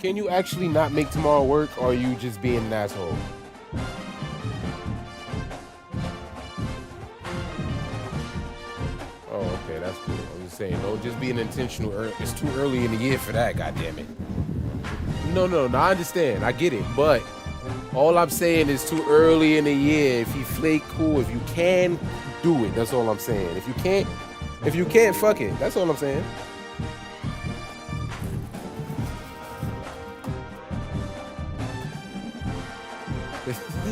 Can you actually not make tomorrow work, or are you just being an asshole? Oh, okay, that's cool. I'm just saying, don't just be an intentional. It's too early in the year for that. Goddamn it. No. I understand. I get it, but all I'm saying is too early in the year. If you flake, cool. If you can, do it. That's all I'm saying. If you can't, fuck it. That's all I'm saying.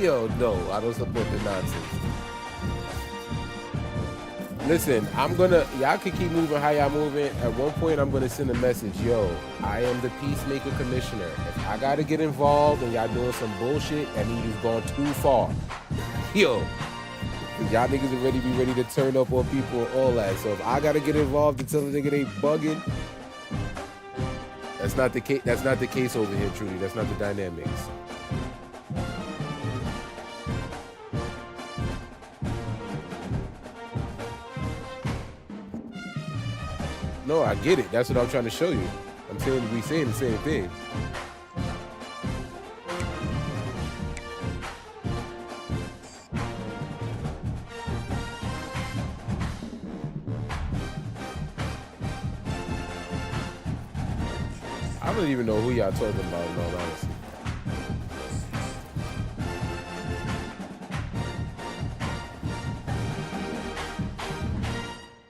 Yo, no, I don't support the nonsense. Listen, y'all can keep moving how y'all moving. At one point, I'm gonna send a message. Yo, I am the Peacemaker Commissioner. If I gotta get involved and y'all doing some bullshit, that means you've gone too far. Yo, y'all niggas already be ready to turn up on people and all that. So if I gotta get involved and tell the nigga they bugging, that's not the case. That's not the case over here, Trudy. That's not the dynamics. No, I get it. That's what I'm trying to show you. I'm saying we saying the same thing. I don't even know who y'all talking about, in all honesty.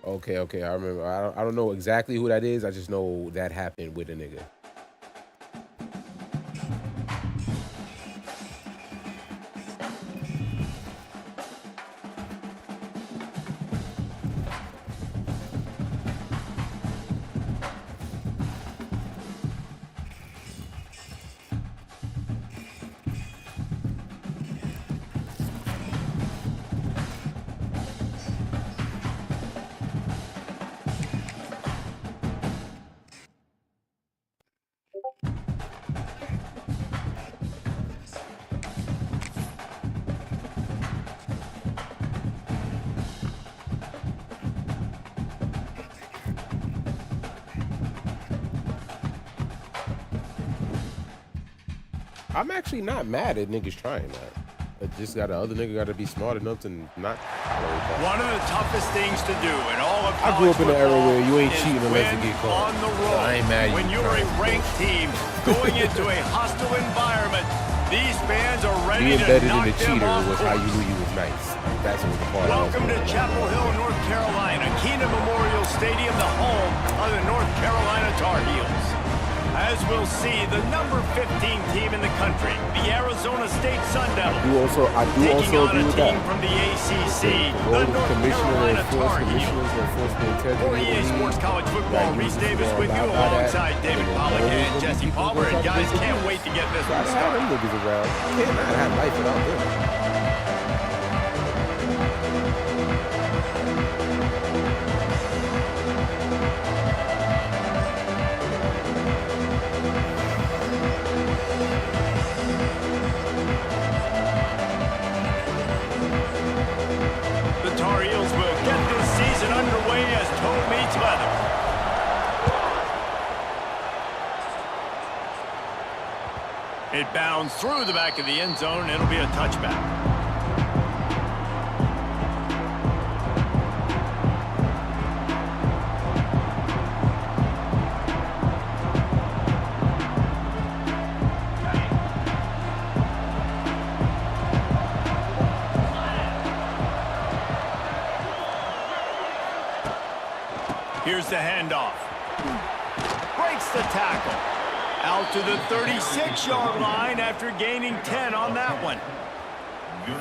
Okay, I remember. I don't know exactly who that is. I just know that happened with a nigga. I'm actually not mad at niggas trying that. But just the other nigga got to be smart enough to not tolerate that. One of the toughest things to do in all of college I grew up in an era where you ain't football cheating unless you get caught. on the road. I ain't mad when you you're a ranked team going into a hostile environment, these fans are ready Being to better knock than a them cheater off was how you course. knew you was nice. That's what the part I was Welcome to doing. Chapel Hill, North Carolina, Keenan Memorial Stadium, the home of the North Carolina Tar Heels. As we'll see, the number 15 team in the country, the Arizona State Sun Devils, I do taking also on agree a with team that. from the ACC, The the role of North commissioner Carolina and force Tar commissioners Heels. and force the integrity For of the EA league. Sports College Football, Reese Davis with you alongside David Pollack and Jesse Palmer. And guys, can't wait to get this one Gotta have them started. niggas around. Can't not have life without them. The Tar Heels will get this season underway as toe meets leather. It bounds through the back of the end zone. It'll be a touchback. Here's the handoff. Breaks the tackle. Out to the 36-yard line after gaining 10 on that one.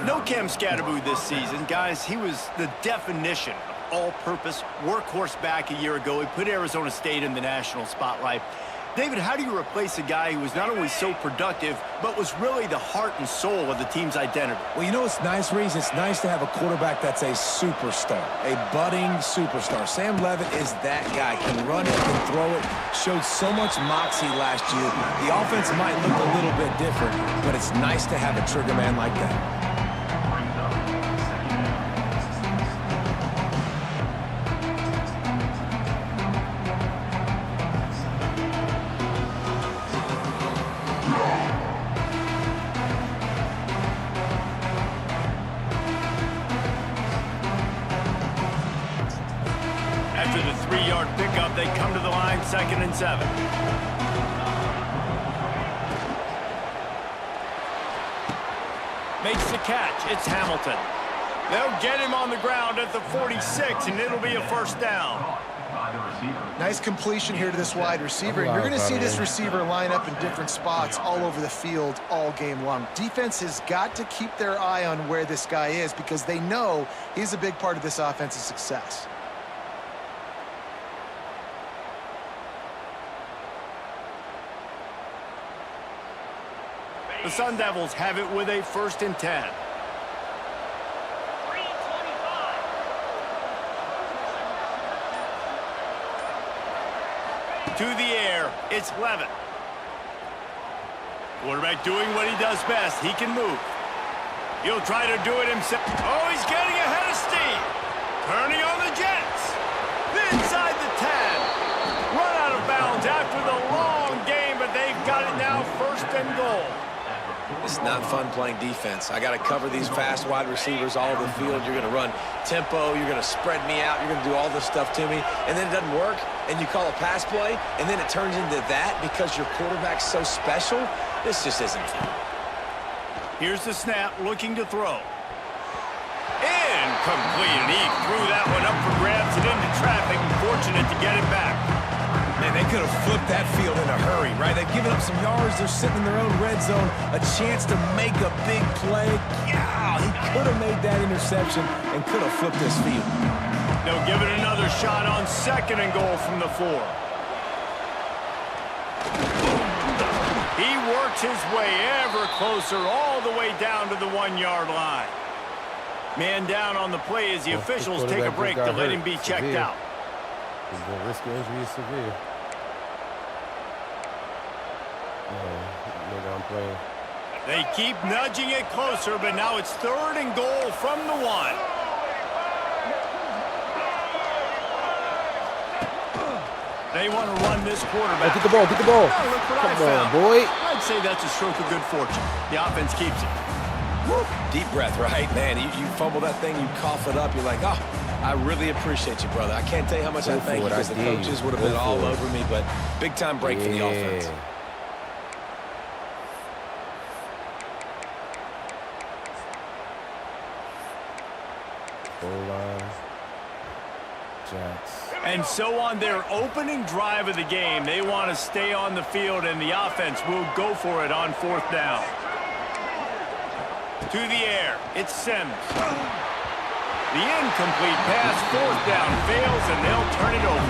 No Cam Scatterboo this season. Guys, he was the definition of all-purpose workhorse back a year ago. He put Arizona State in the national spotlight. David, how do you replace a guy who was not only so productive, but was really the heart and soul of the team's identity? Well, you know what's nice, Reese? It's nice to have a quarterback that's a superstar, a budding superstar. Sam Levitt is that guy. Can run it, can throw it, showed so much moxie last year. The offense might look a little bit different, but it's nice to have a trigger man like that. 6-yard pickup. They come to the line, 2nd and 7. Makes the catch. It's Hamilton. They'll get him on the ground at the 46, and it'll be a 1st down. Nice completion here to this wide receiver. You're going to see this receiver line up in different spots all over the field all game long. Defense has got to keep their eye on where this guy is because they know he's a big part of this offense's success. The Sun Devils have it with a 1st and 10. To the air, it's Levitt. Quarterback doing what he does best. He can move. He'll try to do it himself. Oh, he's getting ahead of steam. Turning on the Jets. Inside the 10. Run out of bounds after the long game, but they've got it now 1st and goal. It's not fun playing defense. I got to cover these fast wide receivers all over the field. You're going to run tempo. You're going to spread me out. You're going to do all this stuff to me. And then it doesn't work, and you call a pass play, and then it turns into that because your quarterback's so special. This just isn't fun. Here's the snap, looking to throw. Incomplete, and he threw that one up for grabs and into traffic. Fortunate to get it back. Man, they could have flipped that field in a hurry, right? They've given up some yards. They're sitting in their own red zone. A chance to make a big play. Yeah, he could have made that interception and could have flipped this field. They'll give it another shot on 2nd and goal from the 4. He works his way ever closer all the way down to the 1-yard line. Man down on the play as the officials take a break to let him be checked out. The risk of injury is severe. I'm playing. They keep nudging it closer, but now it's 3rd and goal from the 1. They want to run this quarterback. Oh, get the ball, get the ball. Oh, look what I Come on, found. boy. I'd say that's a stroke of good fortune. The offense keeps it. Woo. Deep breath, right? Man, you fumble that thing, you cough it up, you're like, oh, I really appreciate you, brother. I can't tell you how much I thank you because the coaches would have been all over me, but big-time break for the offense. And so on their opening drive of the game, they want to stay on the field, and the offense will go for it on 4th down. To the air, it's Sims. The incomplete pass, 4th down, fails, and they'll turn it over.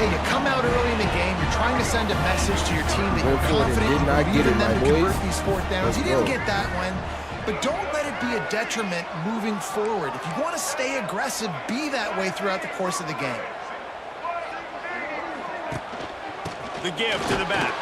Hey, you come out early in the game, you're trying to send a message to your team that you're confident did not in get it, them my to boys. convert these 4th downs. You didn't get that one, but don't let it be a detriment moving forward. If you want to stay aggressive, be that way throughout the course of the game. The give to the back.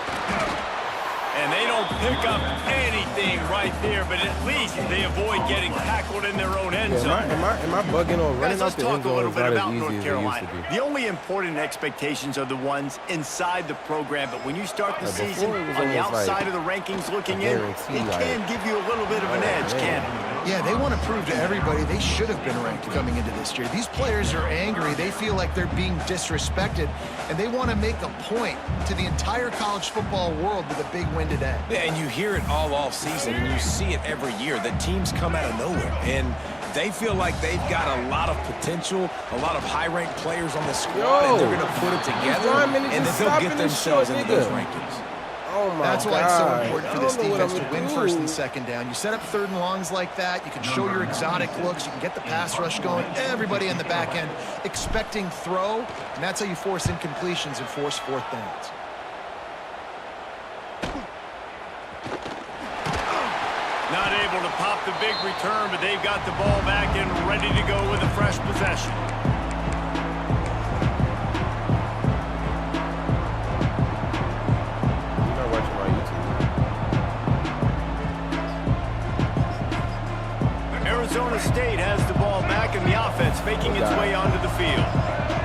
And they don't pick up anything right there, but at least they avoid getting tackled in their own end zone. Am I bugging on running Guys, let's out the talk end a zone? little Is bit not about as easy North as it used Carolina. to be. The only important expectations are the ones inside the program, but when you start the season on the outside of the rankings looking in, it can give you a little bit of an edge, can it? Yeah, they want to prove to everybody they should have been ranked coming into this year. These players are angry. They feel like they're being disrespected, and they want to make a point to the entire college football world with a big win today. Yeah, and you hear it all season, and you see it every year. The teams come out of nowhere, and they feel like they've got a lot of potential, a lot of high-ranked players on the squad, and they're going to put it together, and then they'll get themselves into those rankings. Oh my That's why it's so important for this defense to win 1st and 2nd down. You set up 3rd and longs like that. You can show your exotic looks. You can get the pass rush going. Everybody in the back end expecting throw, and that's how you force incompletions and force 4th downs. Not able to pop the big return, but they've got the ball back and ready to go with a fresh possession. Arizona State has the ball back, and the offense making its way onto the field.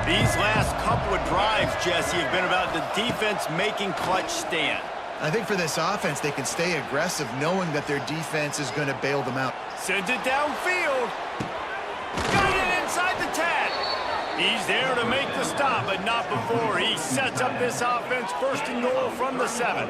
These last couple of drives, Jesse, have been about the defense making clutch stand. I think for this offense, they can stay aggressive knowing that their defense is going to bail them out. Sends it downfield. Got it inside the 10. He's there to make the stop, but not before. He sets up this offense first and goal from the 7.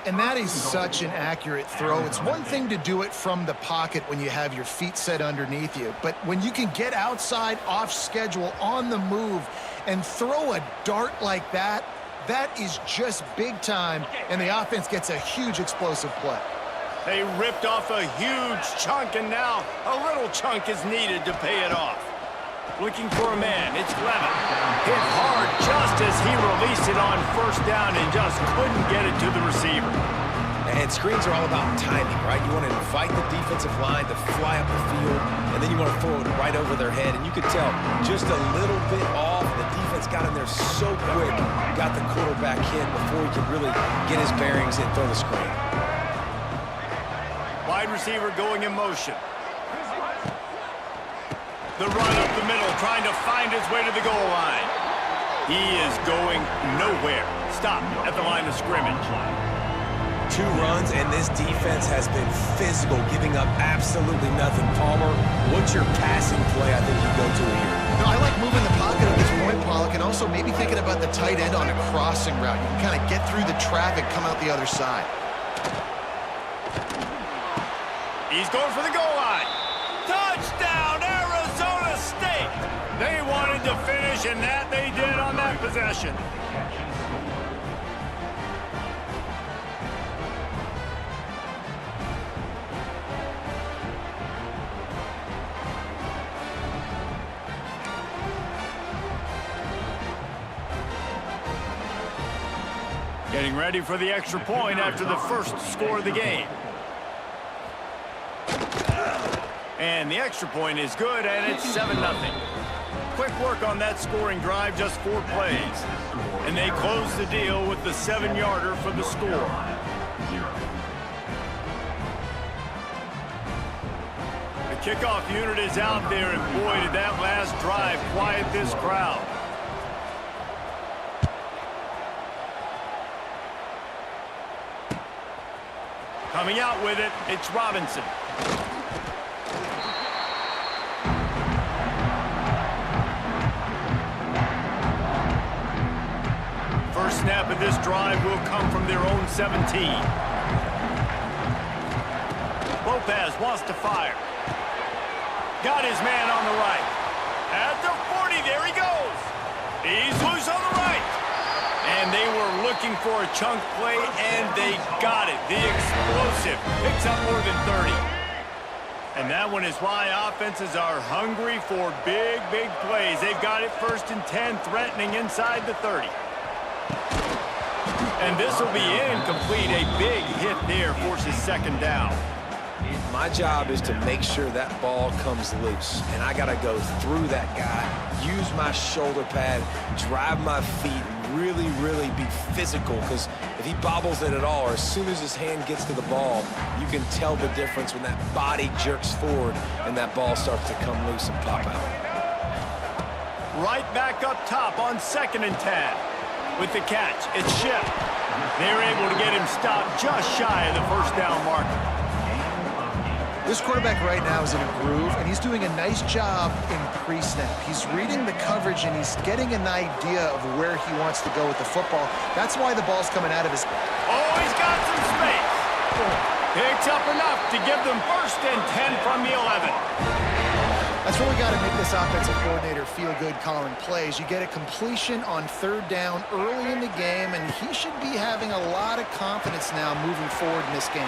And that is such an accurate throw. It's one thing to do it from the pocket when you have your feet set underneath you, but when you can get outside, off schedule, on the move, and throw a dart like that, that is just big time, and the offense gets a huge explosive play. They ripped off a huge chunk, and now a little chunk is needed to pay it off. Looking for a man, it's Levin. Hit hard just as he released it on first down and just couldn't get it to the receiver. And screens are all about timing, right? You want to invite the defensive line to fly up the field, and then you want to throw it right over their head. And you could tell just a little bit off. The defense got in there so quick, got the quarterback hit before he could really get his bearings and throw the screen. Wide receiver going in motion. The run up the middle, trying to find his way to the goal line. He is going nowhere. Stop at the line of scrimmage. 2 runs, and this defense has been physical, giving up absolutely nothing. Palmer, what's your passing play I think you go to here? No, I like moving the pocket at this point, Pollock, and also maybe thinking about the tight end on a crossing route. You can kind of get through the traffic, come out the other side. He's going for the goal line. Touchdown, Arizona State! They wanted to finish, and that they did on that possession. Getting ready for the extra point after the first score of the game. And the extra point is good, and it's 7-0. Quick work on that scoring drive, just 4 plays. And they close the deal with the 7-yarder for the score. The kickoff unit is out there, and boy, did that last drive quiet this crowd. Coming out with it, it's Robinson. First snap of this drive will come from their own 17. Lopez wants to fire. Got his man on the right. At the 40, there he goes. He's loose on the right. And they were looking for a chunk play, and they got it. The explosive picks up more than 30. And that one is why offenses are hungry for big, big plays. They've got it 1st and 10, threatening inside the 30. And this will be incomplete. A big hit there forces 2nd down. My job is to make sure that ball comes loose, and I got to go through that guy, use my shoulder pad, drive my feet, really, really be physical, because if he bobbles it at all, or as soon as his hand gets to the ball, you can tell the difference when that body jerks forward and that ball starts to come loose and pop out. Right back up top on 2nd and 10. With the catch, it's Ship. They're able to get him stopped just shy of the 1st down marker. This quarterback right now is in a groove, and he's doing a nice job in pre-snap. He's reading the coverage, and he's getting an idea of where he wants to go with the football. That's why the ball's coming out of his... Oh, he's got some space. Picks up enough to give them 1st and 10 from the 11. That's really got to make this offensive coordinator feel good calling plays. You get a completion on 3rd down early in the game, and he should be having a lot of confidence now moving forward in this game.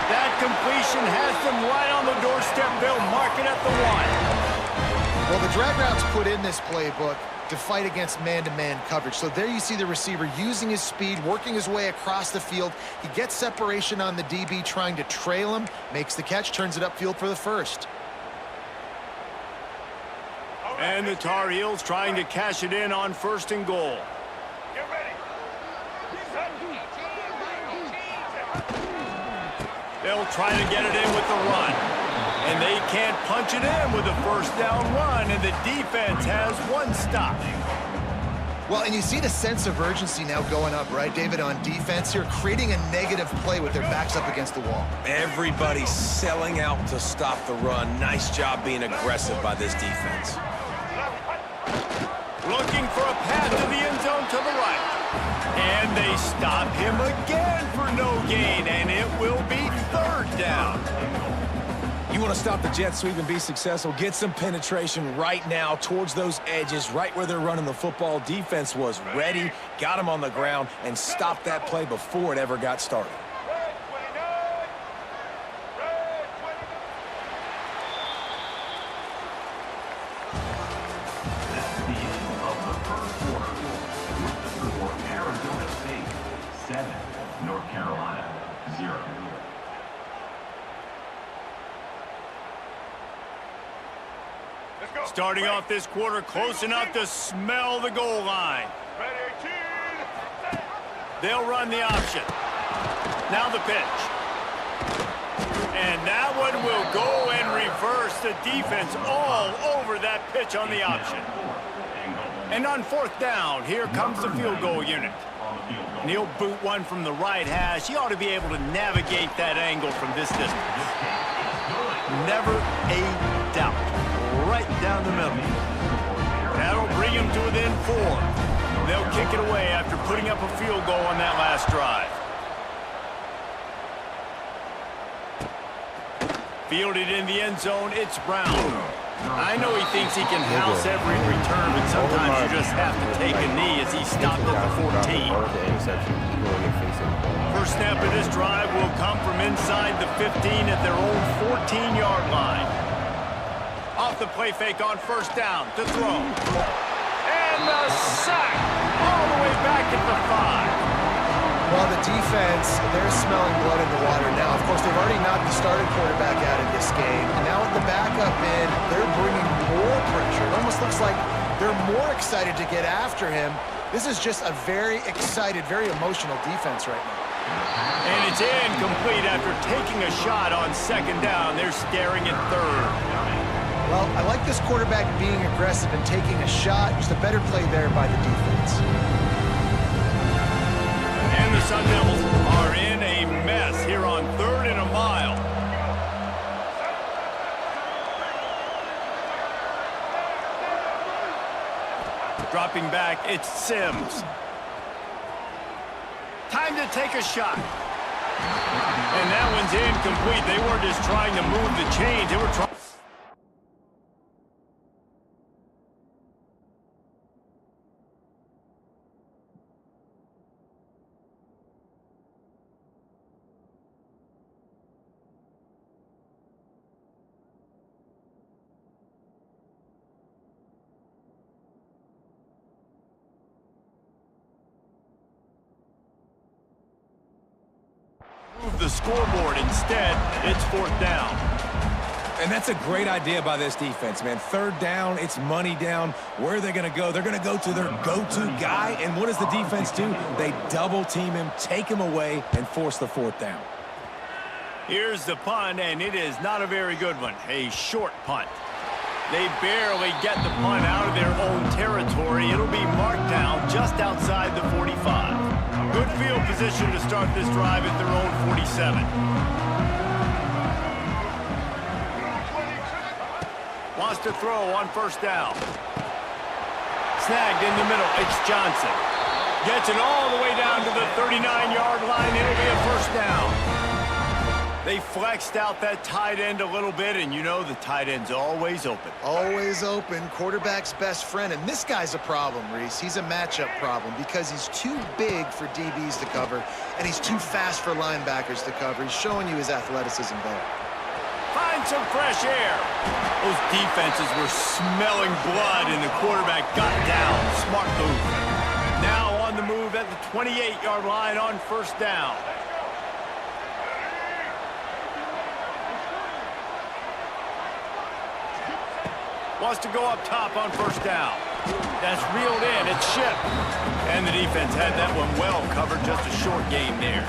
That completion has them right on the doorstep. They'll mark it at the 1. Well, the drag route's put in this playbook to fight against man-to-man coverage. So there you see the receiver using his speed, working his way across the field. He gets separation on the DB, trying to trail him, makes the catch, turns it upfield for the 1st. And the Tar Heels trying to cash it in on 1st and goal. Get ready. They'll try to get it in with the run. And they can't punch it in with a 1st down run, and the defense has 1 stop. Well, and you see the sense of urgency now going up, right, David, on defense here, creating a negative play with their backs up against the wall. Everybody's selling out to stop the run. Nice job being aggressive by this defense. Looking for a pass to the end zone to the right. And they stop him again for no gain, and it will be 3rd down. You want to stop the jet sweep and be successful, get some penetration right now towards those edges, right where they're running the football. Defense was ready, got him on the ground, and stopped that play before it ever got started. That's the end of the first quarter. With the score, Arizona State 7, North Carolina 0. Starting off this quarter close enough to smell the goal line. They'll run the option. Now the pitch. And that one will go and reverse the defense all over that pitch on the option. And on 4th down, here comes the field goal unit. And he'll boot one from the right hash. He ought to be able to navigate that angle from this distance. Never a doubt. Right down the middle. That'll bring him to within 4. They'll kick it away after putting up a field goal on that last drive. Fielded in the end zone, it's Brown. I know he thinks he can house every return, but sometimes you just have to take a knee as he stopped at the 14. First snap of this drive will come from inside the 15 at their own 14-yard line. Off the play fake on 1st down to throw. And the sack all the way back at the 5. Well, the defense, they're smelling blood in the water now. Of course, they've already knocked the starting quarterback out of this game. And now with the backup in, they're bringing more pressure. It almost looks like they're more excited to get after him. This is just a very excited, very emotional defense right now. And it's incomplete after taking a shot on 2nd down. They're staring at 3rd. Well, I like this quarterback being aggressive and taking a shot. Just a better play there by the defense. And the Sun Devils are in a mess here on 3rd and a mile. Dropping back, it's Sims. Time to take a shot. And that one's incomplete. They weren't just trying to move the chains. They were trying. The scoreboard. Instead, it's 4th down. And that's a great idea by this defense, man. 3rd down, it's money down. Where are they going to go? They're going to go to their go-to guy. And what does the defense do? They double team him, take him away, and force the 4th down. Here's the punt, and it is not a very good one. A short punt. They barely get the punt out of their own territory. It'll be marked down just outside the 45. Good field position to start this drive at their own 47. Wants to throw on 1st down. Snagged in the middle. It's Johnson. Gets it all the way down to the 39-yard line. It'll be a 1st down. They flexed out that tight end a little bit, and you know the tight end's always open. Always open, quarterback's best friend. And this guy's a problem, Reese. He's a matchup problem because he's too big for DBs to cover, and he's too fast for linebackers to cover. He's showing you his athleticism there. Find some fresh air. Those defenses were smelling blood, and the quarterback got down. Smart move. Now on the move at the 28-yard line on 1st down. Wants to go up top on 1st down. That's reeled in. It's shipped. And the defense had that one well covered. Just a short game there.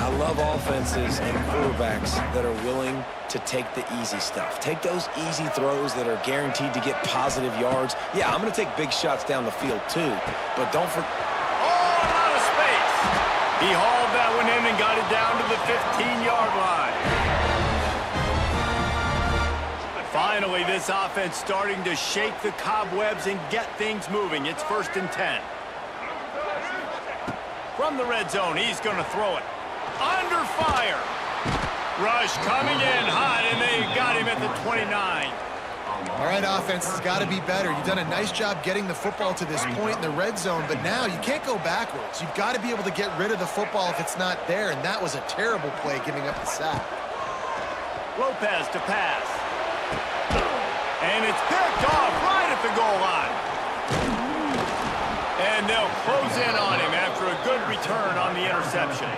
I love offenses and quarterbacks that are willing to take the easy stuff. Take those easy throws that are guaranteed to get positive yards. Yeah, I'm going to take big shots down the field too, but don't forget. Oh, and out of space. He hauled that one in and got it down to the 15-yard line. Finally, this offense starting to shake the cobwebs and get things moving. It's 1st and 10. From the red zone, he's going to throw it. Under fire. Rush coming in hot, and they got him at the 29. All right, offense has got to be better. You've done a nice job getting the football to this point in the red zone, but now you can't go backwards. You've got to be able to get rid of the football if it's not there, and that was a terrible play giving up the sack. Lopez to pass. And it's picked off right at the goal line. And they'll close in on him after a good return on the interception.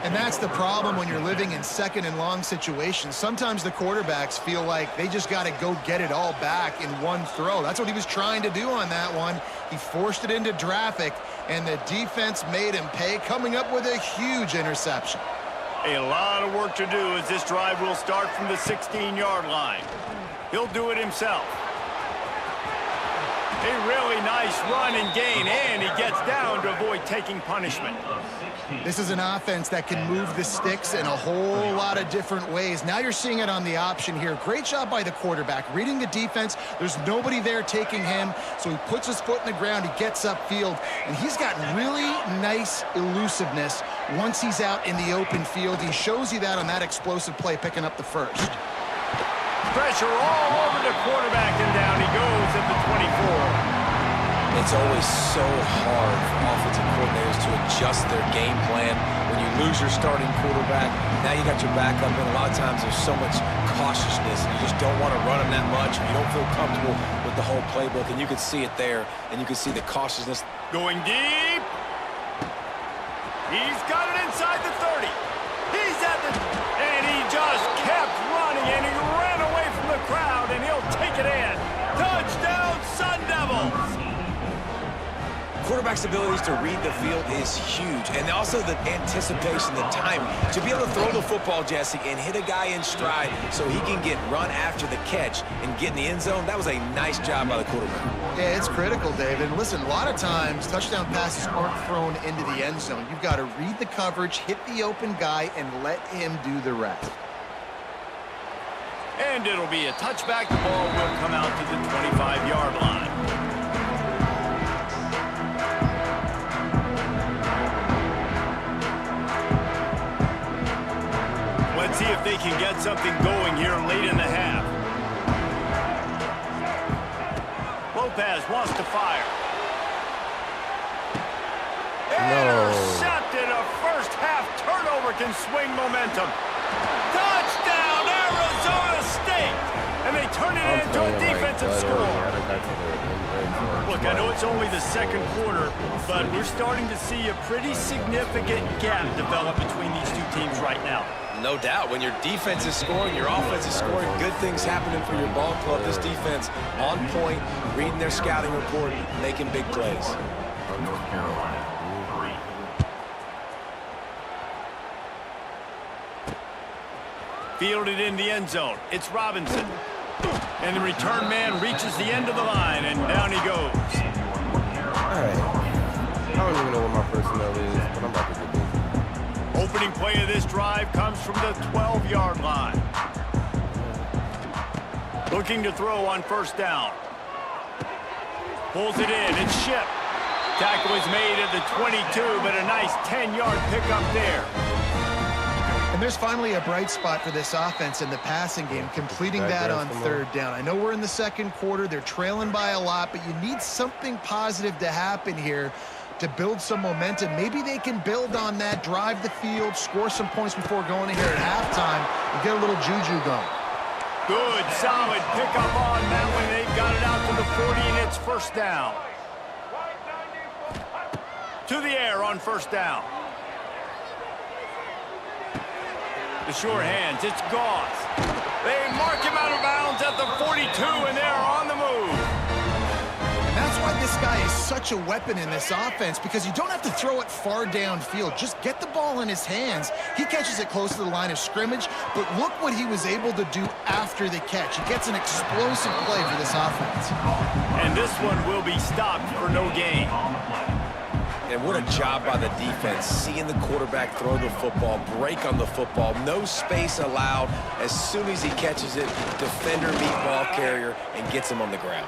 And that's the problem when you're living in 2nd and long situations. Sometimes the quarterbacks feel like they just got to go get it all back in one throw. That's what he was trying to do on that one. He forced it into traffic, and the defense made him pay, coming up with a huge interception. A lot of work to do as this drive will start from the 16-yard line. He'll do it himself. A really nice run and gain, and he gets down to avoid taking punishment. This is an offense that can move the sticks in a whole lot of different ways. Now you're seeing it on the option here. Great job by the quarterback. Reading the defense, there's nobody there taking him, so he puts his foot in the ground, he gets upfield, and he's got really nice elusiveness once he's out in the open field. He shows you that on that explosive play, picking up the first. Pressure all over the quarterback, and down he goes at the 24. It's always so hard for offensive coordinators to adjust their game plan. When you lose your starting quarterback, now you got your backup, and a lot of times there's so much cautiousness. You just don't want to run them that much. You don't feel comfortable with the whole playbook, and you can see it there, and you can see the cautiousness. Going deep. He's got it inside the 30. He's at the... And he just kept running, and he ran away from the crowd, and he'll take it in. Touchdown, Sun Devils! Quarterback's abilities to read the field is huge, and also the anticipation, the timing. To be able to throw the football, Jesse, and hit a guy in stride so he can get run after the catch and get in the end zone, that was a nice job by the quarterback. Yeah, it's critical, David. Listen, a lot of times touchdown passes aren't thrown into the end zone. You've got to read the coverage, hit the open guy, and let him do the rest. And it'll be a touchback. The ball will come out to the 25-yard line. Let's see if they can get something going here late in the half. Lopez wants to fire. Intercepted. A first-half turnover can swing momentum. Touchdown, Arizona State! And they turn it into a defensive score. Look, I know it's only the second quarter, but we're starting to see a pretty significant gap develop between these two teams right now. No doubt. When your defense is scoring, your offense is scoring, good things happening for your ball club. This defense on point, reading their scouting report, making big plays. North Carolina, 3. Fielded in the end zone. It's Robinson. And the return man reaches the end of the line, and down he goes. All right. I don't even know what my personnel is, but I'm about to get busy. Opening play of this drive comes from the 12-yard line. Looking to throw on first down. Pulls it in. It's Ship. Tackle is made at the 22, but a nice 10-yard pickup there. And there's finally a bright spot for this offense in the passing game, completing that on third down. I know we're in the second quarter. They're trailing by a lot, but you need something positive to happen here to build some momentum. Maybe they can build on that, drive the field, score some points before going in here at halftime, and get a little juju going. Good, solid pickup on that one. They've got it out to the 40, and it's first down. To the air on first down. The sure hands, it's Goss. They mark him out of bounds at the 42, and they're on the move. And that's why this guy is such a weapon in this offense because you don't have to throw it far downfield. Just get the ball in his hands. He catches it close to the line of scrimmage, but look what he was able to do after the catch. He gets an explosive play for this offense. And this one will be stopped for no gain. And what a job by the defense, seeing the quarterback throw the football, break on the football, no space allowed. As soon as he catches it, defender meet ball carrier and gets him on the ground.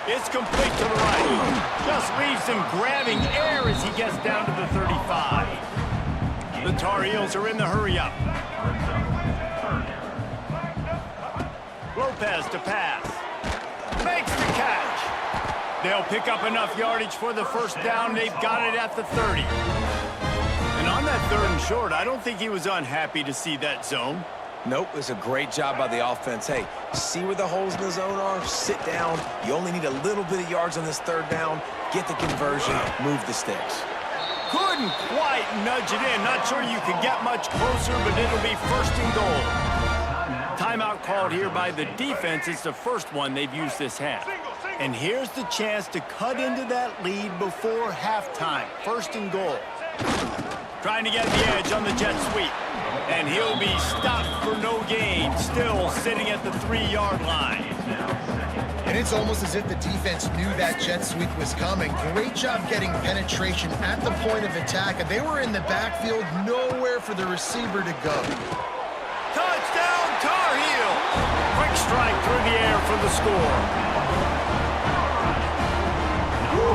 It's complete to the right. Just leaves him grabbing air as he gets down to the 35. The Tar Heels are in the hurry-up. Lopez to pass. Makes the catch. They'll pick up enough yardage for the first down. They've got it at the 30. And on that 3rd and short, I don't think he was unhappy to see that zone. Nope, it's a great job by the offense. Hey, see where the holes in the zone are? Sit down. You only need a little bit of yards on this 3rd down. Get the conversion, move the sticks. Couldn't quite nudge it in. Not sure you could get much closer, but it'll be 1st and goal. Timeout called here by the defense. It's the first one they've used this half. And here's the chance to cut into that lead before halftime. 1st and goal. Trying to get the edge on the jet sweep. And he'll be stopped for no gain. Still sitting at the 3-yard line. And it's almost as if the defense knew that jet sweep was coming. Great job getting penetration at the point of attack. And they were in the backfield, nowhere for the receiver to go. Touchdown, Tar Heel! Quick strike through the air for the score.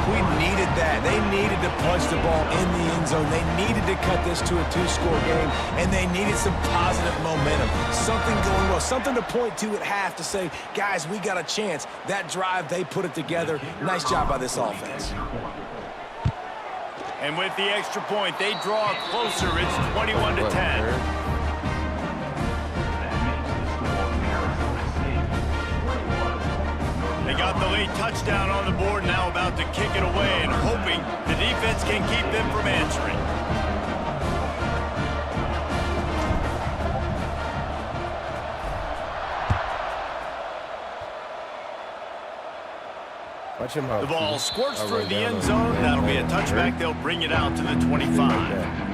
We needed that. They needed to punch the ball in the end zone. They needed to cut this to a 2-score game, and they needed some positive momentum. Something going well, something to point to at half to say, guys, we got a chance. That drive, they put it together. Nice job by this offense. And with the extra point, they draw closer. It's 21-10. They got the late touchdown on the board, now about to kick it away and hoping the defense can keep them from answering. Watch him out. The ball squirts through the end zone. That'll be a touchback. They'll bring it out to the 25.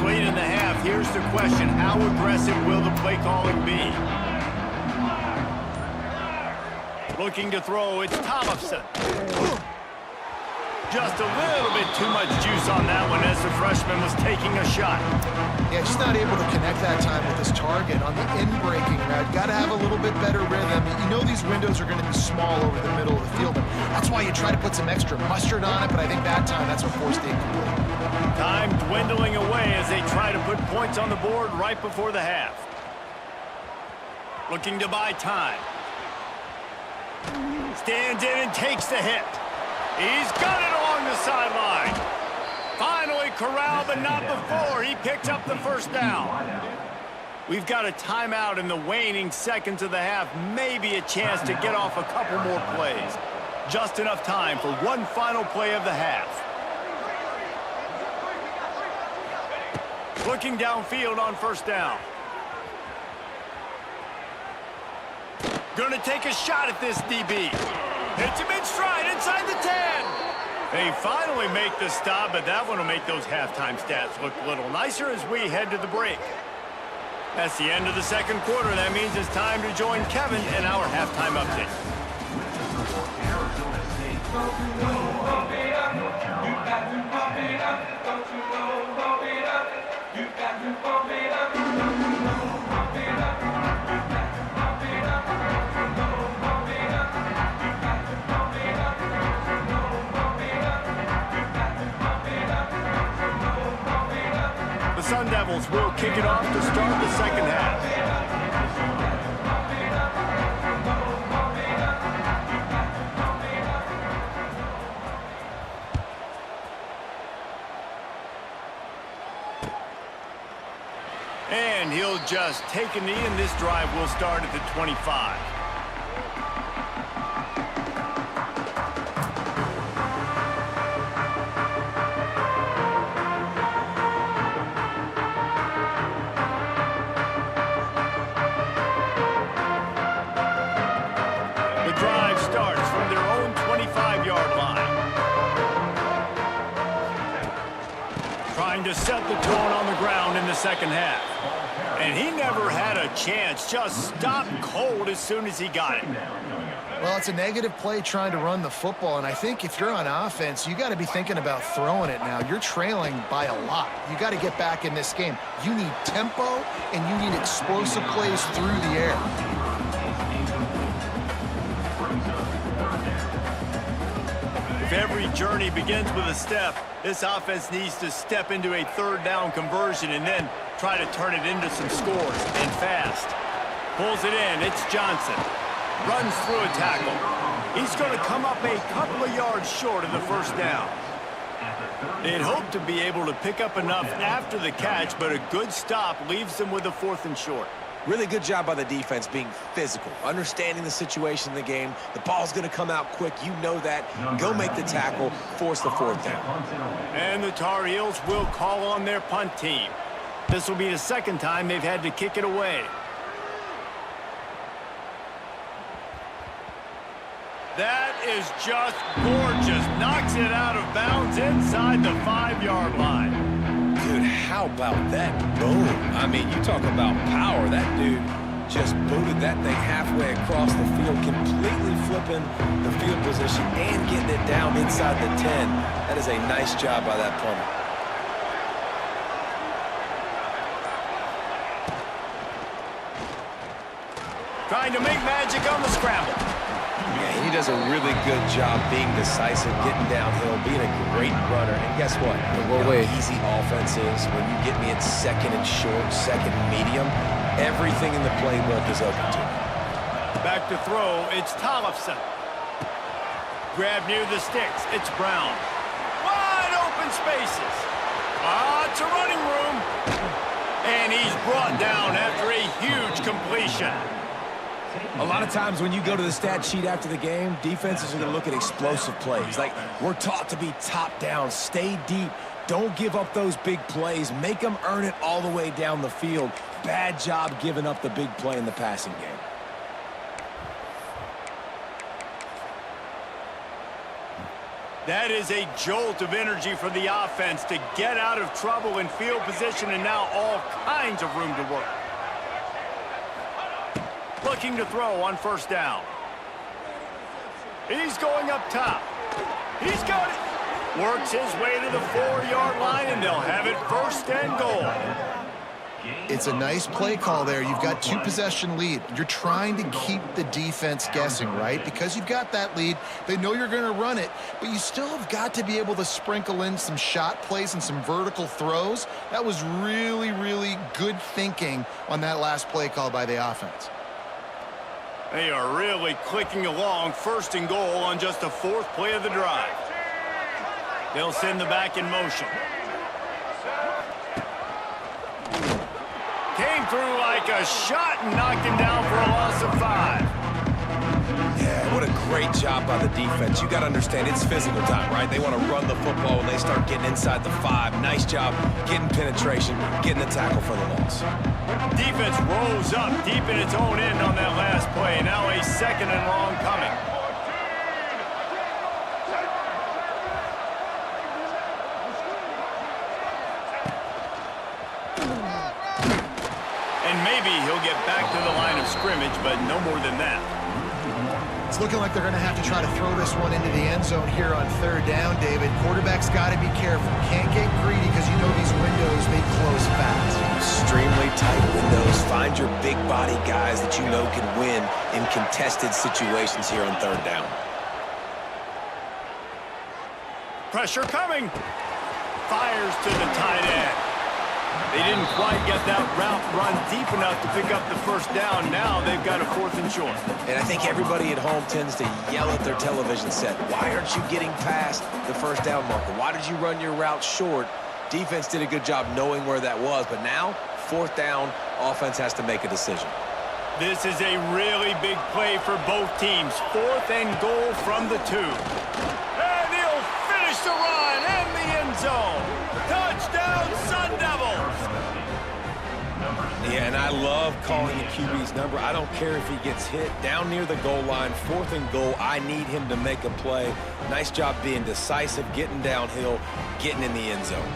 Late in the half, here's the question. How aggressive will the play calling be? Looking to throw, it's Thompson. Just a little bit too much juice on that one as the freshman was taking a shot. Yeah, just not able to connect that time with his target on the in-breaking route. Got to have a little bit better rhythm. You know these windows are going to be small over the middle of the field. And that's why you try to put some extra mustard on it, but I think that time that's what forced the incomplete. Time dwindling away as they try to put points on the board right before the half. Looking to buy time. Stands in and takes the hit. He's got it along the sideline. Finally corralled, but not before. He picks up the 1st down. We've got a timeout in the waning seconds of the half. Maybe a chance to get off a couple more plays. Just enough time for one final play of the half. Looking downfield on 1st down. Gonna take a shot at this DB. Hits him in stride inside the 10. They finally make the stop, but that one will make those halftime stats look a little nicer as we head to the break. That's the end of the 2nd quarter. That means it's time to join Kevin in our halftime update. The Sun Devils will kick it off to start the 2nd half. And he'll just take a knee, and this drive will start at the 25. The drive starts from their own 25-yard line. Trying to set the tone on the ground in the second half. And he never had a chance, just stopped cold as soon as he got it. Well, it's a negative play trying to run the football, and I think if you're on offense, you got to be thinking about throwing it now. You're trailing by a lot. You got to get back in this game. You need tempo, and you need explosive plays through the air. If every journey begins with a step, this offense needs to step into a third down conversion and then try to turn it into some scores, and fast. Pulls it in, it's Johnson. Runs through a tackle. He's going to come up a couple of yards short of the first down. They'd hope to be able to pick up enough after the catch, but a good stop leaves them with a 4th and short. Really good job by the defense being physical, understanding the situation in the game. The ball's going to come out quick. You know that. Go make the tackle, force the 4th down. And the Tar Heels will call on their punt team. This will be the second time they've had to kick it away. That is just gorgeous. Knocks it out of bounds inside the 5-yard line. Dude, how about that boom? I mean, you talk about power. That dude just booted that thing halfway across the field, completely flipping the field position and getting it down inside the 10. That is a nice job by that punter. Trying to make magic on the scramble. Yeah, he does a really good job being decisive, getting downhill, being a great runner. And guess what? Easy offense is when you get me at second and short, second and medium, everything in the playbook is open to me. Back to throw, it's Tollefson. Grab near the sticks, it's Brown. Wide open spaces. Lots of running room. And he's brought down after a huge completion. A lot of times when you go to the stat sheet after the game, defenses are going to look at explosive plays. Like, we're taught to be top down, stay deep, don't give up those big plays, make them earn it all the way down the field. Bad job giving up the big play in the passing game. That is a jolt of energy for the offense to get out of trouble in field position, and now all kinds of room to work. Looking to throw on 1st down. He's going up top. He's got it. Works his way to the 4-yard line, and they'll have it 1st and goal. It's a nice play call there. You've got 2-possession lead. You're trying to keep the defense guessing, right? Because you've got that lead, they know you're going to run it, but you still have got to be able to sprinkle in some shot plays and some vertical throws. That was really, really good thinking on that last play call by the offense. They are really clicking along, 1st and goal on just the 4th play of the drive. They'll send the back in motion. Came through like a shot and knocked him down for a loss of 5. Yeah, what a great job by the defense. You got to understand, it's physical time, right? They want to run the football when they start getting inside the 5. Nice job getting penetration, getting the tackle for the loss. Defense rose up deep in its own end on that last play. Now a 2nd and long coming. And maybe he'll get back to the line of scrimmage, but no more than that. It's looking like they're going to have to try to throw this one into the end zone here on 3rd down, David. Quarterback's got to be careful. Can't get greedy because you know these windows, they close fast. Extremely tight windows. Find your big body guys that you know can win in contested situations here on 3rd down. Pressure coming. Fires to the tight end. They didn't quite get that route run deep enough to pick up the 1st down. Now they've got a 4th and short. And I think everybody at home tends to yell at their television set. Why aren't you getting past the 1st down marker? Why did you run your route short? Defense did a good job knowing where that was, but now 4th down, offense has to make a decision. This is a really big play for both teams. 4th and goal from the 2. And he'll finish the run in the end zone. Touchdown, Sun Devils! Yeah, and I love calling the QB's number. I don't care if he gets hit down near the goal line, 4th and goal. I need him to make a play. Nice job being decisive, getting downhill, getting in the end zone.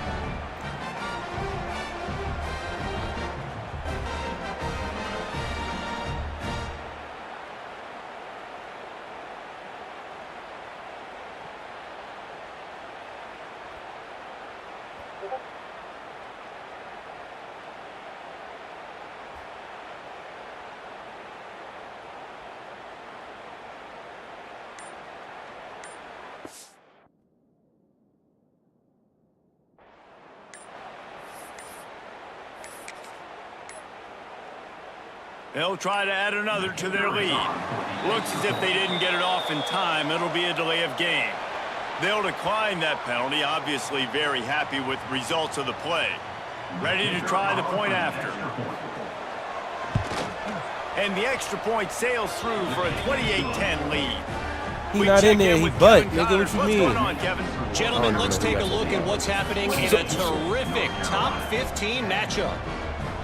They'll try to add another to their lead. Looks as if they didn't get it off in time. It'll be a delay of game. They'll decline that penalty, obviously very happy with the results of the play. Ready to try the point after. And the extra point sails through for a 28-10 lead. He's not in there, he butt. Nigga, what you mean? What's going on, Kevin? Gentlemen, let's take a look at what's happening in a terrific top 15 matchup.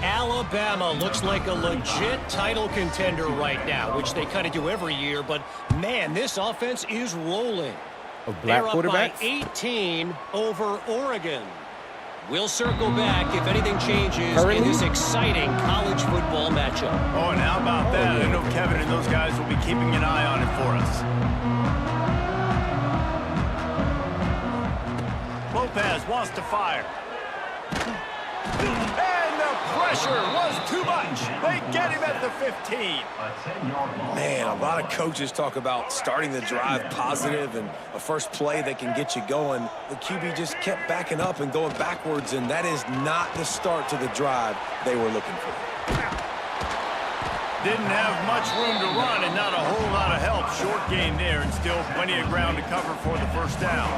Alabama looks like a legit title contender right now, which they kind of do every year, but man, this offense is rolling. A black quarterback? They're up by 18 over Oregon. We'll circle back if anything changes Currently? in this exciting college football matchup. Oh, and how about that? I know Kevin and those guys will be keeping an eye on it for us. Lopez wants to fire. And the pressure was too much. They get him at the 15. Man, a lot of coaches talk about starting the drive positive and a first play that can get you going. The QB just kept backing up and going backwards, and that is not the start to the drive they were looking for. Didn't have much room to run and not a whole lot of help. Short gain there and still plenty of ground to cover for the first down.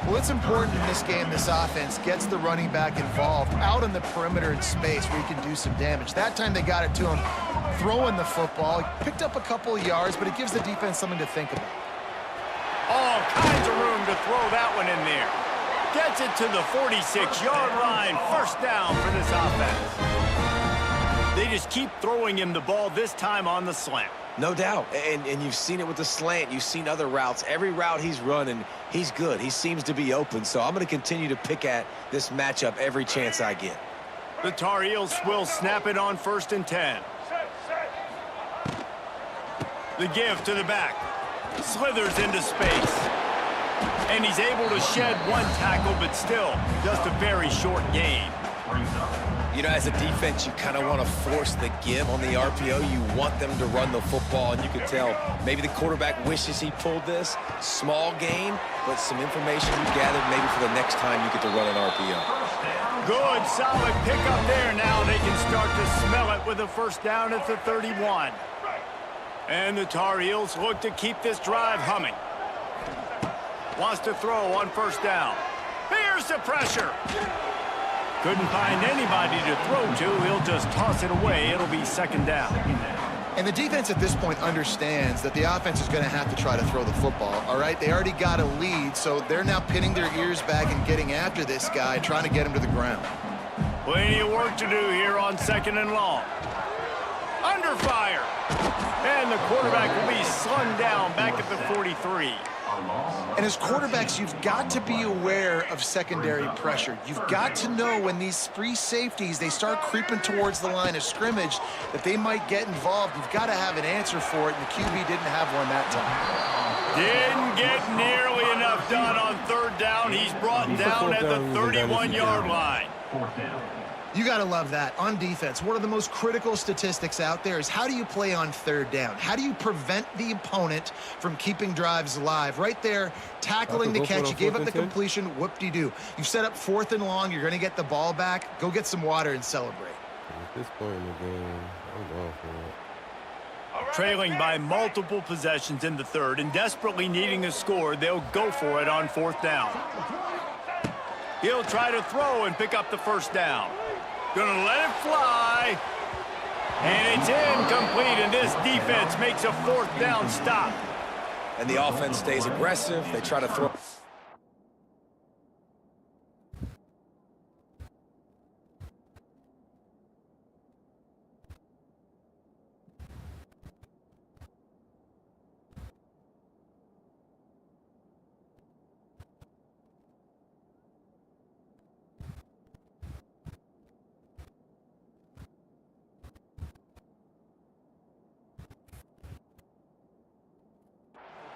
Well, it's important in this game, this offense gets the running back involved out on the perimeter in space where he can do some damage. That time they got it to him throwing the football. He picked up a couple of yards, but it gives the defense something to think about. All kinds of room to throw that one in there. Gets it to the 46-yard line. First down for this offense. They just keep throwing him the ball, this time on the slant. No doubt, and you've seen it with the slant. You've seen other routes. Every route he's running, he's good. He seems to be open, so I'm going to continue to pick at this matchup every chance I get. The Tar Heels will snap it on 1st and 10. The give to the back. Slithers into space. And he's able to shed one tackle, but still just a very short gain. You know, as a defense, you kind of want to force the give on the RPO. You want them to run the football, and you can tell maybe the quarterback wishes he pulled this. Small gain, but some information you gathered maybe for the next time you get to run an RPO. Good, solid pickup there. Now they can start to smell it with a first down at the 31. And the Tar Heels look to keep this drive humming. Wants to throw on first down. Here's the pressure. Couldn't find anybody to throw to. He'll just toss it away. It'll be second down. And the defense at this point understands that the offense is going to have to try to throw the football, all right? They already got a lead, so they're now pinning their ears back and getting after this guy, trying to get him to the ground. Plenty of work to do here on 2nd and long. Under fire. And the quarterback will be slung down back at the 43. And as quarterbacks, you've got to be aware of secondary pressure. You've got to know when these free safeties, they start creeping towards the line of scrimmage, that they might get involved. You've got to have an answer for it, and the QB didn't have one that time. Didn't get nearly enough done on 3rd down. He's brought down at the 31-yard line. You got to love that. On defense, one of the most critical statistics out there is how do you play on 3rd down? How do you prevent the opponent from keeping drives alive? Right there, tackling the catch. You gave up the completion. Whoop-de-doo. You've set up 4th and long. You're going to get the ball back. Go get some water and celebrate. At this point in the game, I'm going for it. Trailing by multiple possessions in the 3rd and desperately needing a score, they'll go for it on 4th down. He'll try to throw and pick up the first down. Gonna let it fly. And it's incomplete, and this defense makes a 4th down stop. And the offense stays aggressive. They try to throw.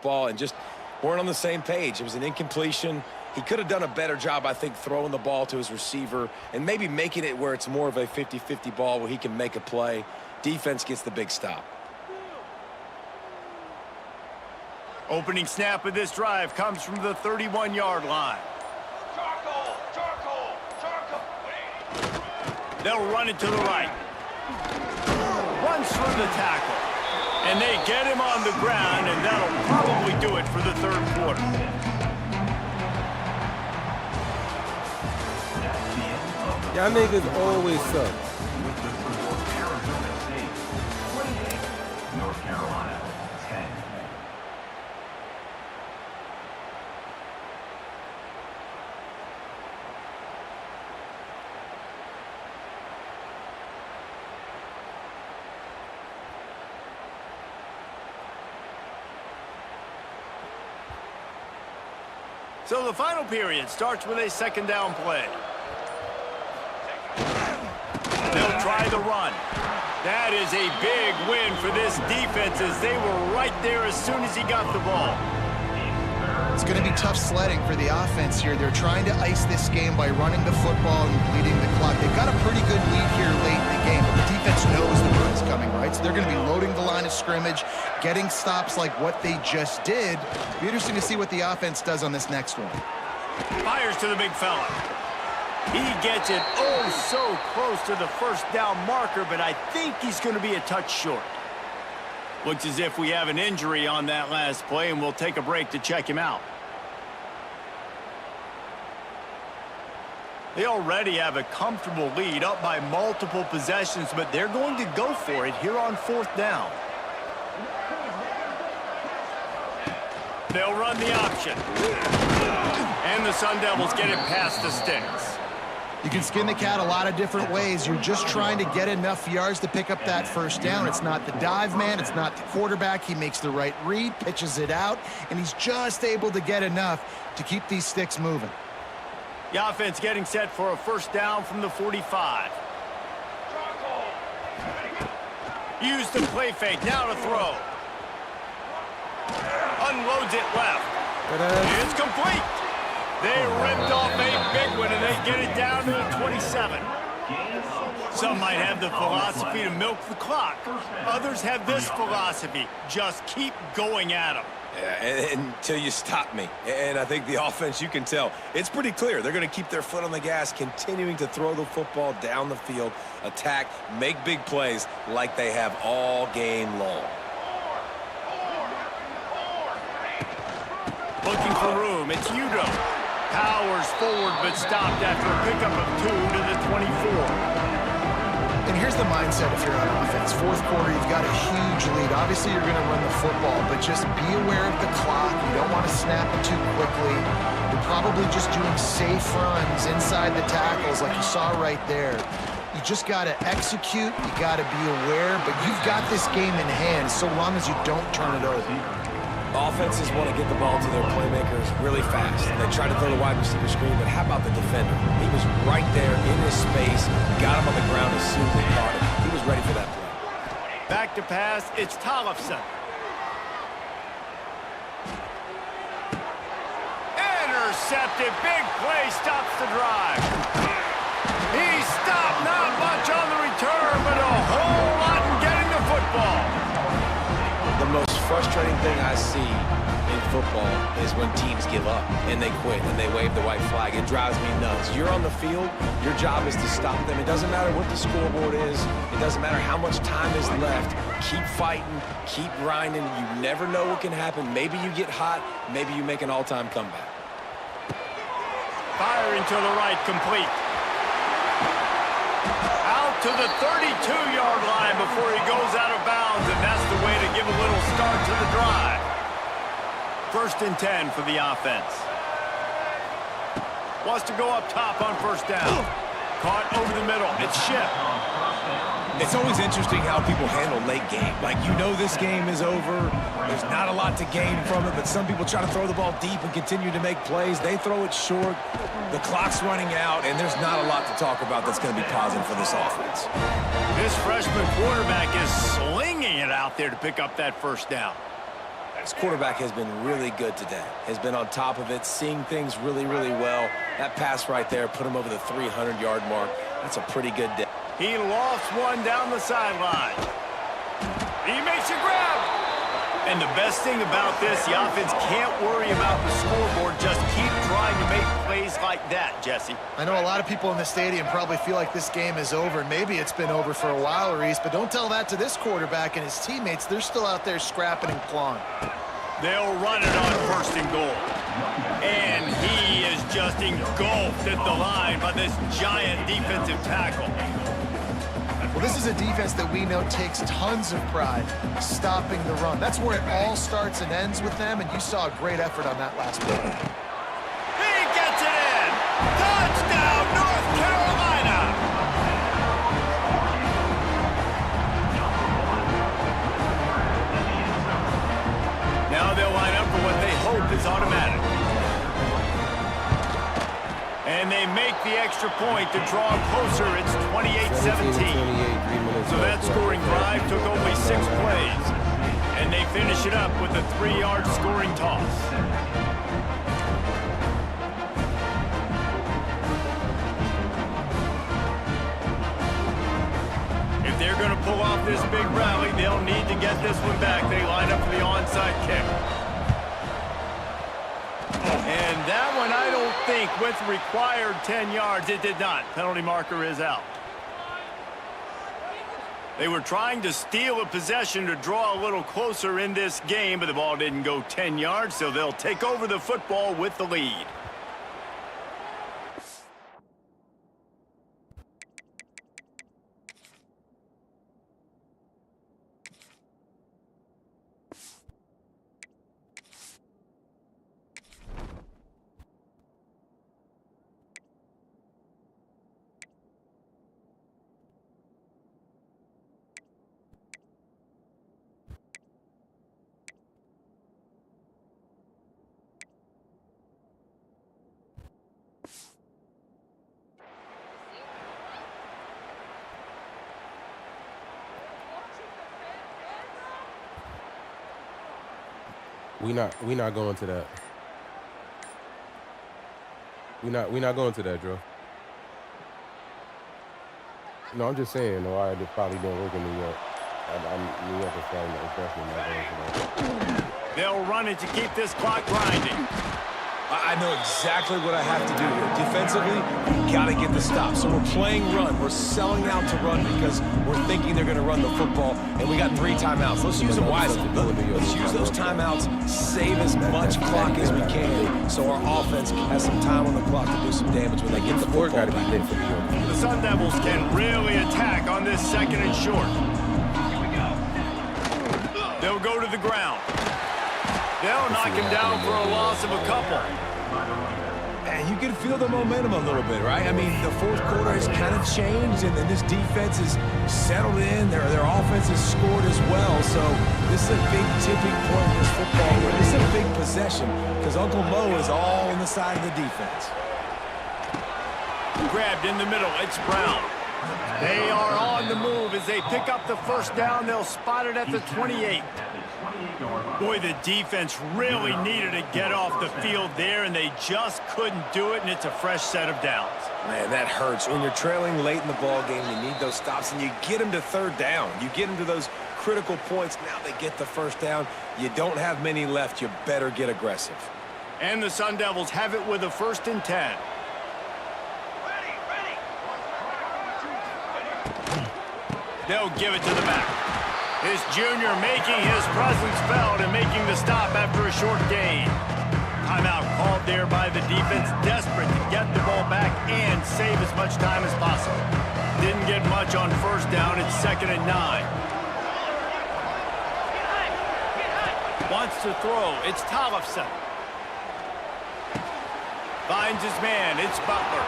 Ball and just weren't on the same page. It was an incompletion. He could have done a better job, I think, throwing the ball to his receiver and maybe making it where it's more of a 50-50 ball where he can make a play. Defense gets the big stop. Opening snap of this drive comes from the 31-yard line. They'll run it to the right. Runs through the tackle. And they get him on the ground, and that'll probably do it for the 3rd quarter. Y'all niggas always suck. Arizona State 28, North Carolina 10. So the final period starts with a 2nd down play. They'll try the run. That is a big win for this defense as they were right there as soon as he got the ball. It's going to be tough sledding for the offense here. They're trying to ice this game by running the football and bleeding the clock. They've got a pretty good lead here late in the game, but the defense knows the run's coming, right? So they're going to be loading the line of scrimmage, getting stops like what they just did. It'll be interesting to see what the offense does on this next one. Fires to the big fella. He gets it so close to the 1st down marker, but I think he's going to be a touch short. Looks as if we have an injury on that last play, and we'll take a break to check him out. They already have a comfortable lead, up by multiple possessions, but they're going to go for it here on 4th down. They'll run the option. And the Sun Devils get it past the sticks. You can skin the cat a lot of different ways. You're just trying to get enough yards to pick up that 1st down. It's not the dive man. It's not the quarterback. He makes the right read, pitches it out, and he's just able to get enough to keep these sticks moving. The offense getting set for a 1st down from the 45. Use the play fake. Now to throw. Unloads it left. It's complete. They ripped off a big one, and they get it down to the 27. Some might have the philosophy to milk the clock. Others have this philosophy. Just keep going at them. Yeah, until you stop me. And I think the offense, you can tell, it's pretty clear. They're going to keep their foot on the gas, continuing to throw the football down the field, attack, make big plays like they have all game long. Looking for room. It's Udo. Powers forward, but stopped after a pickup of 2 to the 24. And here's the mindset if you're on offense. 4th quarter, you've got a huge lead. Obviously, you're going to run the football, but just be aware of the clock. You don't want to snap it too quickly. You're probably just doing safe runs inside the tackles like you saw right there. You just got to execute. You got to be aware, but you've got this game in hand so long as you don't turn it over. Offenses want to get the ball to their playmakers really fast. They try to throw the wide receiver screen, but how about the defender? He was right there in his space, got him on the ground as soon as he caught it. He was ready for that play. Back to pass, it's Tollefson. Intercepted, big play, stops the drive. He stopped, not much on the return, but a whole lot in getting the football. The most frustrating thing I see in football is when teams give up and they quit and they wave the white flag. It drives me nuts. You're on the field. Your job is to stop them. It doesn't matter what the scoreboard is. It doesn't matter how much time is left. Keep fighting. Keep grinding. You never know what can happen. Maybe you get hot. Maybe you make an all-time comeback. Firing to the right, complete. to the 32-yard line before he goes out of bounds, and that's the way to give a little start to the drive. 1st and 10 for the offense. Wants to go up top on 1st down. Caught over the middle. It's Shipp. It's always interesting how people handle late game. Like, you know this game is over. There's not a lot to gain from it, but some people try to throw the ball deep and continue to make plays. They throw it short. The clock's running out, and there's not a lot to talk about that's going to be positive for this offense. This freshman quarterback is slinging it out there to pick up that 1st down. This quarterback has been really good today. Has been on top of it, seeing things really, really well. That pass right there put him over the 300-yard mark. That's a pretty good day. He lofts one down the sideline. He makes a grab. And the best thing about this, the offense can't worry about the scoreboard. Just keep trying to make plays like that, Jesse. I know a lot of people in the stadium probably feel like this game is over. Maybe it's been over for a while, Reese, but don't tell that to this quarterback and his teammates. They're still out there scrapping and clawing. They'll run it on 1st and goal. And he is just engulfed at the line by this giant defensive tackle. Well, this is a defense that we know takes tons of pride stopping the run. That's where it all starts and ends with them, and you saw a great effort on that last play. He gets it in! Touchdown, North Carolina! Now they'll line up for what they hope is automatic. And they make the extra point to draw closer. It's 28-17. So that scoring drive took only 6 plays. And they finish it up with a 3-yard scoring toss. If they're going to pull off this big rally, they'll need to get this one back. They line up for the onside kick. And that one, I don't think, with required 10 yards, it did not. Penalty marker is out. They were trying to steal a possession to draw a little closer in this game, but the ball didn't go 10 yards, so they'll take over the football with the lead. We not going to that. We not going to that, Joe. No, I'm just saying. No, I probably didn't work in New York. New York is probably definitely not going to that. They'll run it to keep this clock grinding. I know exactly what I have to do here. Defensively, we got to get the stop. So we're playing run. We're selling out to run because we're thinking they're going to run the football, and we got 3 timeouts. Let's use them wisely. Let's use those timeouts, save as much clock as we can so our offense has some time on the clock to do some damage when they get the football back. The Sun Devils can really attack on this 2nd and short. They'll go to the ground. They'll knock him down for a loss of a couple. And you can feel the momentum a little bit, right? I mean, the 4th quarter has kind of changed, and then this defense is settled in. Their offense has scored as well. So this is a big tipping point in this football game. This is a big possession because Uncle Mo is all on the side of the defense. Grabbed in the middle. It's Brown. They are on the move as they pick up the 1st down. They'll spot it at the 28. Boy, the defense really needed to get off the field there, and they just couldn't do it, and it's a fresh set of downs. Man, that hurts. When you're trailing late in the ball game, you need those stops, and you get them to 3rd down. You get them to those critical points. Now they get the 1st down. You don't have many left. You better get aggressive. And the Sun Devils have it with a 1st and 10. They'll give it to the back. This junior making his presence felt and making the stop after a short gain. Timeout called there by the defense, desperate to get the ball back and save as much time as possible. didn't get much on first down. It's 2nd and 9. Wants to throw. It's Tollefson. Finds his man. It's Butler.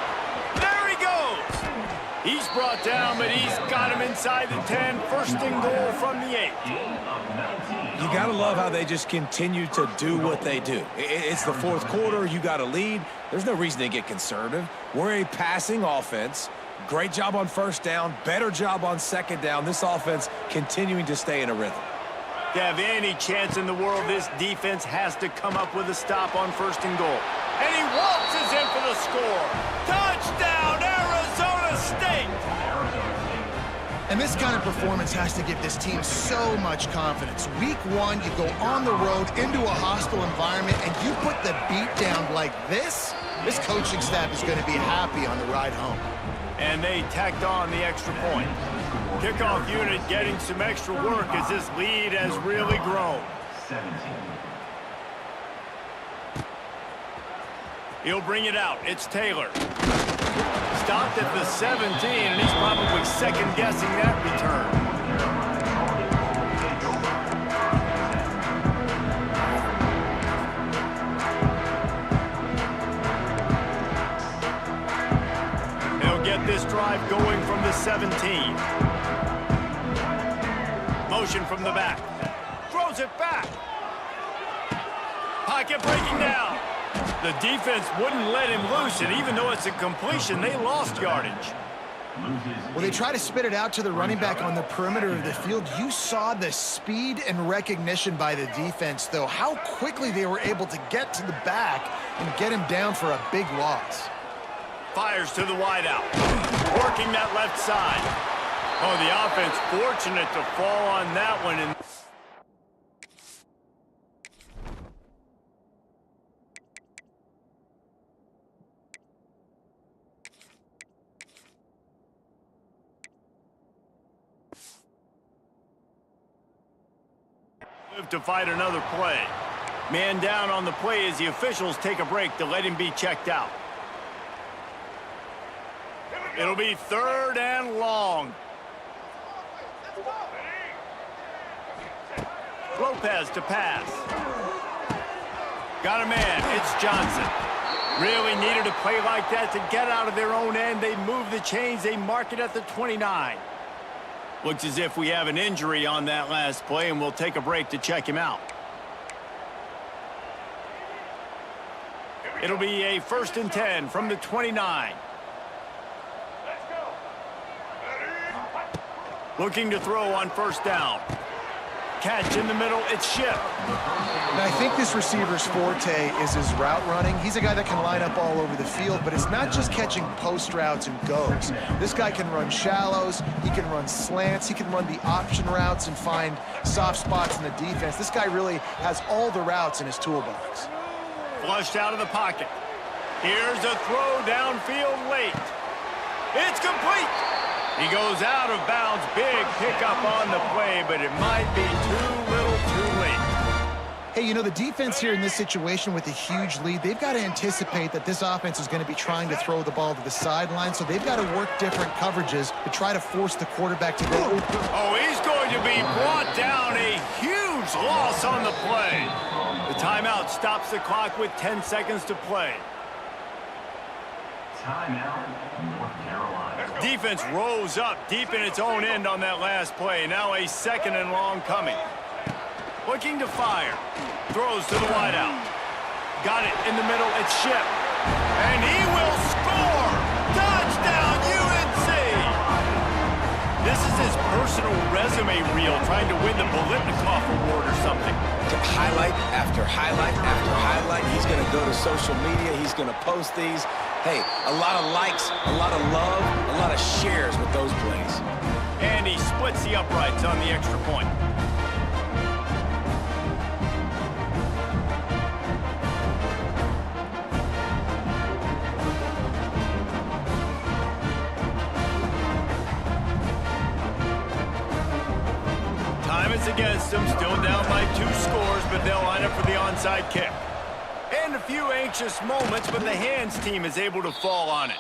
There he goes. He's brought down, but he's got him inside the 10. 1st and goal from the 8. You got to love how they just continue to do what they do. It's the 4th quarter. You got a lead. There's no reason to get conservative. We're a passing offense. Great job on first down. Better job on second down. This offense continuing to stay in a rhythm. To have any chance in the world, this defense has to come up with a stop on 1st and goal. And he waltzes in for the score. Touchdown, Arizona State! And this kind of performance has to give this team so much confidence. Week 1, you go on the road into a hostile environment, and you put the beat down like this, this coaching staff is going to be happy on the ride home. And they tacked on the extra point. Kickoff unit getting some extra work as this lead has really grown. 17. He'll bring it out. It's Taylor. Stopped at the 17, and he's probably second-guessing that return. They'll get this drive going from the 17. Motion from the back. Throws it back. Pocket breaking down. The defense wouldn't let him loose, and even though it's a completion, they lost yardage. Well, they try to spit it out to the running back on the perimeter of the field. You saw the speed and recognition by the defense, though, how quickly they were able to get to the back and get him down for a big loss. Fires to the wideout. Working that left side. Oh, the offense fortunate to fall on that one. And to fight another play. Man down on the play as the officials take a break to let him be checked out. It'll be 3rd and long. Lopez to pass. Got a man. It's Johnson. Really needed a play like that to get out of their own end. They move the chains. They mark it at the 29. Looks as if we have an injury on that last play, and we'll take a break to check him out. It'll be a 1st and 10 from the 29. Looking to throw on first down. Catch in the middle, it's Ship. Now, I think this receiver's forte is his route running. He's a guy that can line up all over the field, but it's not just catching post routes and goes. This guy can run shallows, he can run slants, he can run the option routes and find soft spots in the defense. This guy really has all the routes in his toolbox. Flushed out of the pocket. Here's a throw downfield late. It's complete. He goes out of bounds. Big pickup on the play, but it might be too little too late. Hey, you know, the defense here in this situation with a huge lead, they've got to anticipate that this offense is going to be trying to throw the ball to the sideline, so they've got to work different coverages to try to force the quarterback to go. Oh, he's going to be brought down. A huge loss on the play. The timeout stops the clock with 10 seconds to play. Timeout, North Carolina. Defense rose up deep in its own end on that last play. Now a 2nd and long coming. Looking to fire. Throws to the wideout. Got it in the middle. It's Ship. And he will score! Touchdown, UNC! This is his personal resume reel, trying to win the Bolitnikoff Award or something. Highlight after highlight after highlight. He's going to go to social media. He's going to post these. Hey, a lot of likes, a lot of love, a lot of shares with those plays. And he splits the uprights on the extra point. Time is against them, still down by 2 scores, but they'll line up for the onside kick. And a few anxious moments, but the hands team is able to fall on it.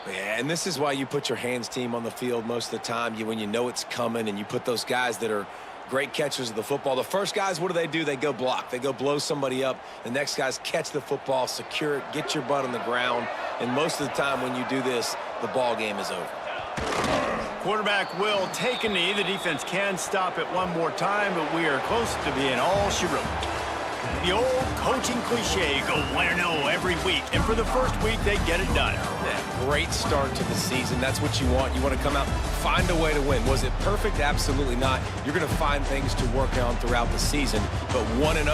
Yeah, and this is why you put your hands team on the field most of the time. When you know it's coming, and you put those guys that are great catchers of the football. The first guys, what do? They go block. They go blow somebody up. The next guys catch the football, secure it, get your butt on the ground. And most of the time when you do this, the ball game is over. Quarterback will take a knee. The defense can stop it one more time, but we are close to being all she wrote. The old coaching cliche, go 1-0 every week. And for the first week, they get it done. Yeah, great start to the season. That's what you want. You want to come out, find a way to win. Was it perfect? Absolutely not. You're going to find things to work on throughout the season. But 1-0,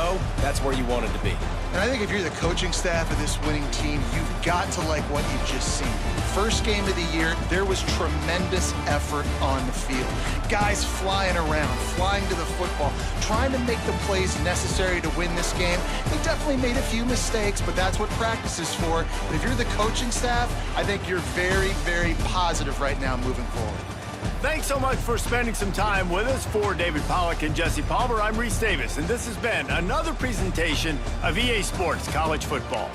that's where you want it to be. And I think if you're the coaching staff of this winning team, you've got to like what you've just seen. First game of the year, there was tremendous effort on the field. Guys flying around, flying to the football, trying to make the plays necessary to win this game. They definitely made a few mistakes, but that's what practice is for. But if you're the coaching staff, I think you're very, very positive right now moving forward. Thanks so much for spending some time with us. For David Pollack and Jesse Palmer, I'm Reese Davis, and this has been another presentation of EA Sports College Football.